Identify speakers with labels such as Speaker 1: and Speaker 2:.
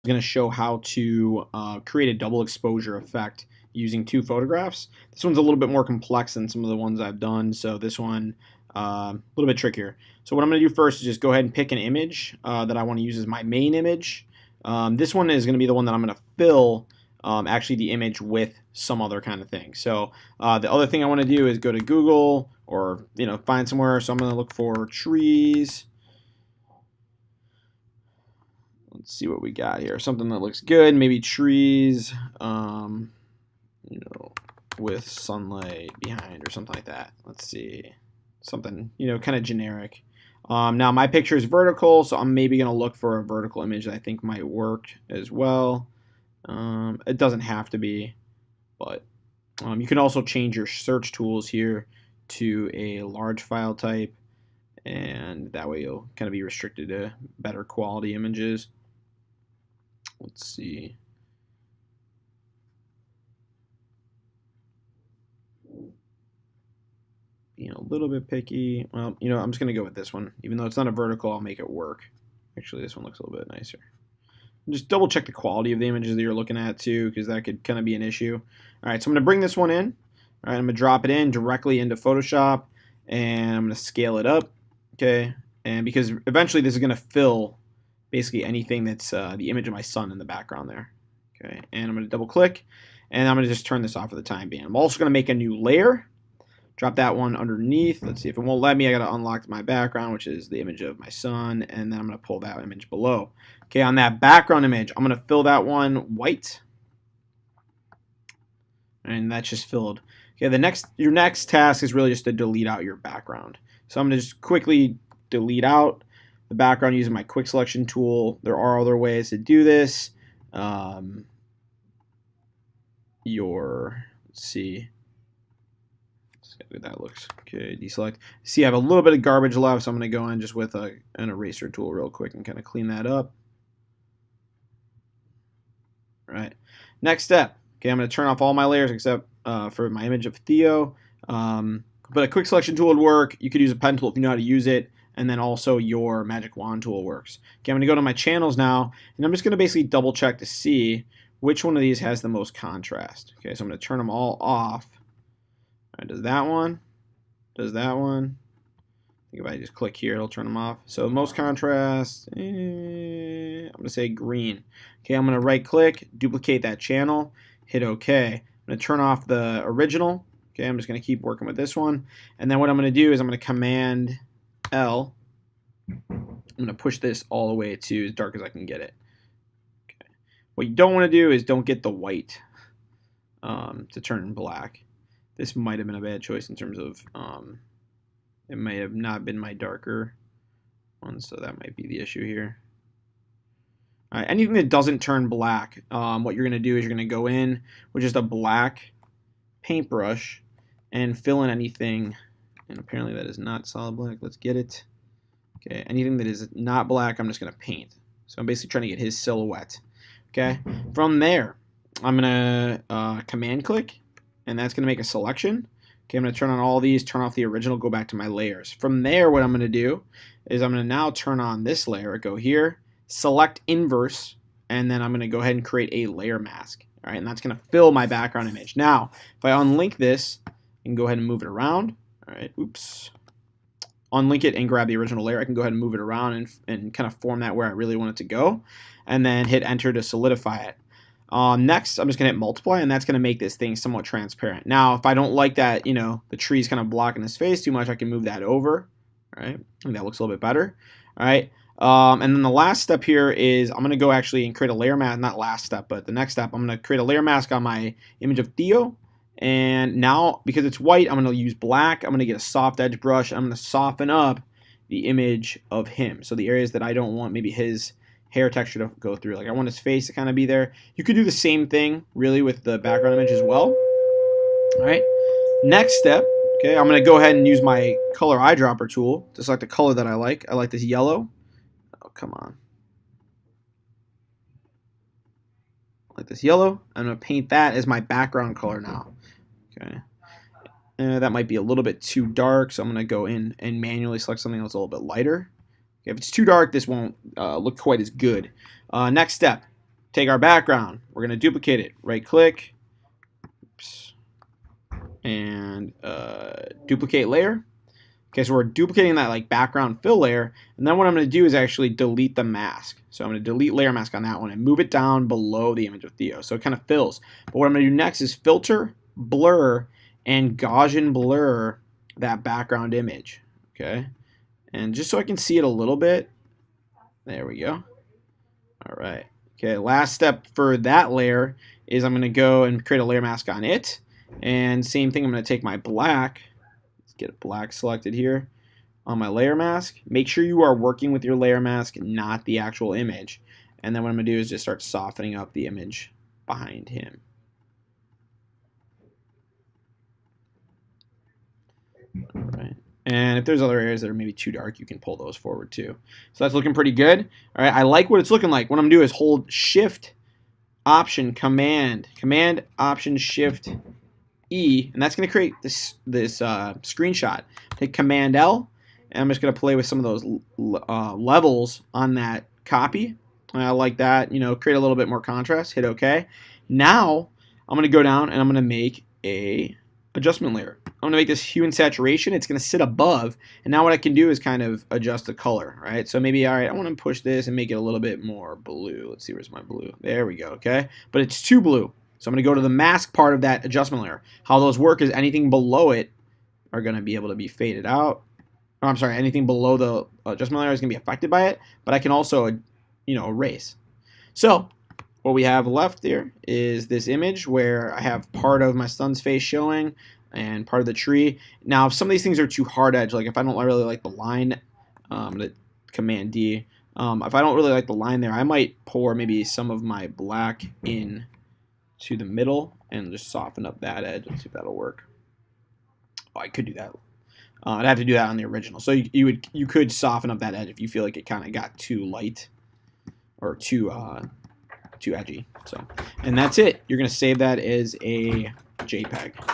Speaker 1: going to show how to create a double exposure effect using two photographs. This one's a little bit more complex than some of the ones I've done, so this one a little bit trickier. So what I'm going to do first is just go ahead and pick an image that I want to use as my main image. This one is going to be the one that I'm going to fill actually the image with some other kind of thing. So the other thing I want to do is go to Google or find somewhere. So I'm going to look for trees. Let's see what we got here. Something that looks good. Maybe trees, with sunlight behind or something like that. Let's see. Something, kind of generic. Now my picture is vertical, so I'm maybe going to look for a vertical image that I think might work as well. It doesn't have to be, but you can also change your search tools here to a large file type, and that way you'll kind of be restricted to better quality images. Let's see. Being a little bit picky. Well, I'm just going to go with this one. Even though it's not a vertical, I'll make it work. Actually, this one looks a little bit nicer. Just double check the quality of the images that you're looking at too, because that could kind of be an issue. All right, so I'm going to bring this one in. All right, I'm going to drop it in directly into Photoshop, and I'm going to scale it up. Okay, and because eventually this is going to fill basically anything that's the image of my son in the background there. Okay, and I'm going to double click, and I'm going to just turn this off for the time being. I'm also going to make a new layer. Drop that one underneath. Let's see if it won't let me. I got to unlock my background, which is the image of my son, and then I'm going to pull that image below. Okay, on that background image, I'm going to fill that one white, and that's just filled. Okay, your next task is really just to delete out your background. So I'm going to just quickly delete out the background using my quick selection tool. There are other ways to do this. Let's see. That looks okay. Deselect. See, I have a little bit of garbage left, so I'm going to go in just with an eraser tool real quick and kind of clean that up. All right. Next step. Okay, I'm going to turn off all my layers except for my image of Theo. But a quick selection tool would work. You could use a pen tool if you know how to use it, and then also your magic wand tool works. Okay, I'm going to go to my channels now, and I'm just going to basically double check to see which one of these has the most contrast. Okay, so I'm going to turn them all off. All right, does that one? Does that one? I think if I just click here, it'll turn them off. So most contrast, I'm going to say green. Okay, I'm going to right click, duplicate that channel, hit OK. I'm going to turn off the original. Okay, I'm just going to keep working with this one. And then what I'm going to do is I'm going to Command L. I'm going to push this all the way to as dark as I can get it. Okay. What you don't want to do is don't get the white to turn black. This might have been a bad choice in terms of it might have not been my darker one, so that might be the issue here. All right, anything that doesn't turn black, what you're going to do is you're going to go in with just a black paintbrush and fill in anything, and apparently that is not solid black. Let's get it. Okay, anything that is not black, I'm just going to paint. So I'm basically trying to get his silhouette. Okay, from there, I'm going to command click, and that's going to make a selection. Okay, I'm going to turn on all these, turn off the original, go back to my layers. From there, what I'm going to do is I'm going to now turn on this layer, go here, select inverse, and then I'm going to go ahead and create a layer mask. All right, and that's going to fill my background image. Now, if I unlink this and go ahead and move it around, all right, oops, unlink it and grab the original layer, I can go ahead and move it around and kind of form that where I really want it to go, and then hit enter to solidify it. Next, I'm just going to hit multiply, and that's going to make this thing somewhat transparent. Now, if I don't like that, the tree's kind of blocking his face too much, I can move that over. All right, and that looks a little bit better. All right, and then the last step here is I'm going to go actually and create a layer mask. Not last step, but the next step, I'm going to create a layer mask on my image of Theo. And now, because it's white, I'm going to use black. I'm going to get a soft edge brush. I'm going to soften up the image of him. So the areas that I don't want maybe his hair texture to go through. Like I want his face to kind of be there. You could do the same thing really with the background image as well. All right. Next step, okay, I'm going to go ahead and use my color eyedropper tool to select a color that I like. I like this yellow. Oh, come on. I like this yellow. I'm going to paint that as my background color now. Okay. That might be a little bit too dark, so I'm going to go in and manually select something that's a little bit lighter. Okay, if it's too dark, this won't look quite as good. Next step, take our background. We're going to duplicate it. Right click. Oops, and duplicate layer. Okay, so we're duplicating that like background fill layer, and then what I'm going to do is actually delete the mask. So I'm going to delete layer mask on that one and move it down below the image of Theo, so it kind of fills. But what I'm going to do next is filter, blur, and Gaussian blur that background image. Okay, and just so I can see it a little bit, there we go. All right. Okay, last step for that layer is I'm going to go and create a layer mask on it, and same thing. I'm going to take my black. Get black selected here on my layer mask. Make sure you are working with your layer mask, not the actual image. And then what I'm going to do is just start softening up the image behind him. All right. And if there's other areas that are maybe too dark, you can pull those forward too. So that's looking pretty good. All right, I like what it's looking like. What I'm going to do is hold Shift, Option, Command, Option, Shift, E, and that's going to create this screenshot. Take Command L, and I'm just going to play with some of those levels on that copy. I like that. You know, create a little bit more contrast. Hit OK. Now I'm going to go down and I'm going to make a adjustment layer. I'm going to make this hue and saturation. It's going to sit above, and now what I can do is kind of adjust the color, right? So maybe, all right, I want to push this and make it a little bit more blue. Let's see, where's my blue? There we go. Okay, but it's too blue. So I'm going to go to the mask part of that adjustment layer. How those work is anything below it are going to be able to be faded out. Or I'm sorry, anything below the adjustment layer is going to be affected by it, but I can also, you know, erase. So what we have left here is this image where I have part of my son's face showing and part of the tree. Now, if some of these things are too hard edge, like if I don't really like the line, the Command D, if I don't really like the line there, I might pour maybe some of my black in to the middle and just soften up that edge. Let's see if that'll work. Oh, I could do that. I'd have to do that on the original. So you could soften up that edge if you feel like it kind of got too light or too edgy. So, and that's it. You're gonna save that as a JPEG.